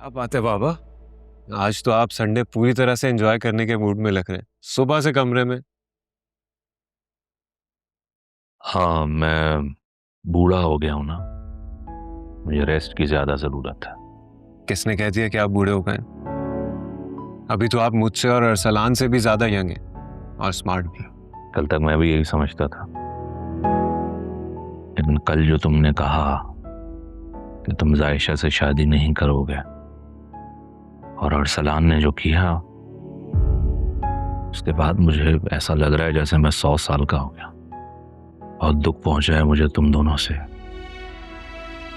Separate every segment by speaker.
Speaker 1: क्या बात है बाबा, आज तो आप संडे पूरी तरह से एंजॉय करने के मूड में लग रहे हैं। सुबह से कमरे में।
Speaker 2: हाँ, मैं बूढ़ा हो गया हूँ ना, मुझे रेस्ट की ज़्यादा ज़रूरत है।
Speaker 1: किसने कह दिया कि आप बूढ़े हो गए? अभी तो आप मुझसे और अरसलान से भी ज्यादा यंग हैं और स्मार्ट भी।
Speaker 2: कल तक मैं भी यही समझता था, लेकिन कल जो तुमने कहा कि तुम जायशा से शादी नहीं करोगे और अरसलान ने जो किया, उसके बाद मुझे ऐसा लग रहा है जैसे मैं 100 साल का हो गया। बहुत दुख पहुंचा है मुझे तुम दोनों से।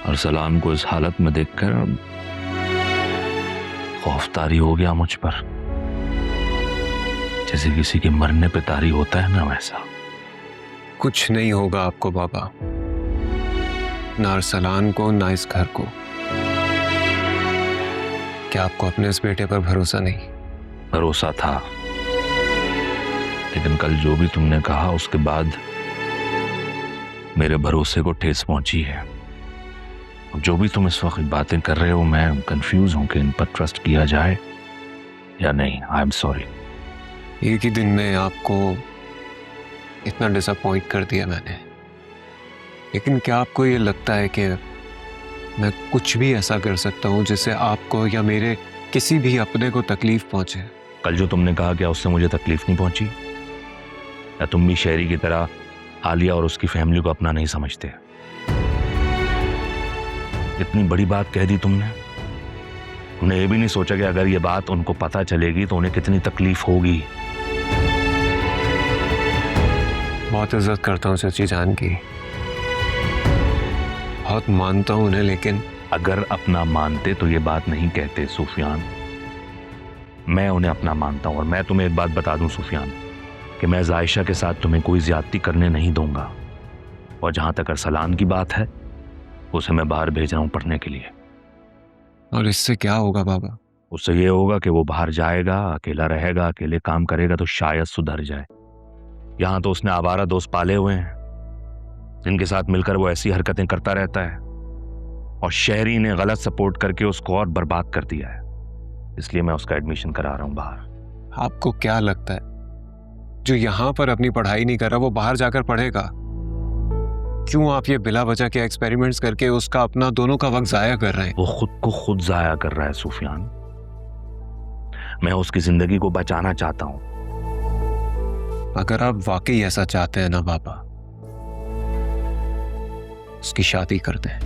Speaker 2: अरसलान को इस हालत में देखकर खौफतारी हो गया मुझ पर, जैसे किसी के मरने पे तारी होता है ना, वैसा।
Speaker 1: कुछ नहीं होगा आपको बाबा, ना अरसलान को ना इस घर को। क्या आपको अपने इस बेटे पर भरोसा नहीं?
Speaker 2: भरोसा था, लेकिन कल जो भी तुमने कहा उसके बाद मेरे भरोसे को ठेस पहुंची है। जो भी तुम इस वक्त बातें कर रहे हो, मैं कंफ्यूज हूं कि इन पर ट्रस्ट किया जाए या नहीं। I am sorry.
Speaker 1: एक ही दिन में आपको इतना डिसअपॉइंट कर दिया मैंने, लेकिन क्या आपको ये लगता है कि मैं कुछ भी ऐसा कर सकता हूँ जिससे आपको या मेरे किसी भी अपने को तकलीफ पहुंचे?
Speaker 2: कल जो तुमने कहा, क्या उससे मुझे तकलीफ नहीं पहुंची? या तुम भी शहरी की तरह आलिया और उसकी फैमिली को अपना नहीं समझते? इतनी बड़ी बात कह दी तुमने। तुमने ये भी नहीं सोचा कि अगर ये बात उनको पता चलेगी तो उन्हें कितनी तकलीफ होगी।
Speaker 1: बहुत इज्जत करता हूँ चाची जान की, बहुत मानता हूँ उन्हें, लेकिन
Speaker 2: अगर अपना मानते तो ये बात नहीं कहते सुफियान। मैं उन्हें अपना मानता हूं, और मैं तुम्हें एक बात बता दूं सुफियान, कि मैं जायशा के साथ तुम्हें कोई ज्यादती करने नहीं दूंगा। और जहां तक अरसलान की बात है, उसे मैं बाहर भेज रहा हूं पढ़ने के लिए।
Speaker 1: और इससे क्या होगा बाबा?
Speaker 2: उससे ये होगा कि वो बाहर जाएगा, अकेला रहेगा, अकेले काम करेगा, तो शायद सुधर जाए। यहां तो उसने आवारा दोस्त पाले हुए हैं, जिनके साथ मिलकर वो ऐसी हरकतें करता रहता है, और शहरी ने गलत सपोर्ट करके उसको और बर्बाद कर दिया है। इसलिए मैं उसका एडमिशन करा रहा हूं बाहर।
Speaker 1: आपको क्या लगता है जो यहां पर अपनी पढ़ाई नहीं कर रहा वो बाहर जाकर पढ़ेगा? क्यों आप ये बिला वजह के एक्सपेरिमेंट्स करके उसका अपना दोनों का वक्त जाया कर रहे हैं?
Speaker 2: वो खुद को खुद जाया कर रहा है सुफियान। मैं उसकी जिंदगी को बचाना चाहता हूं।
Speaker 1: अगर आप वाकई ऐसा चाहते हैं ना बाबा, उसकी शादी कर दें।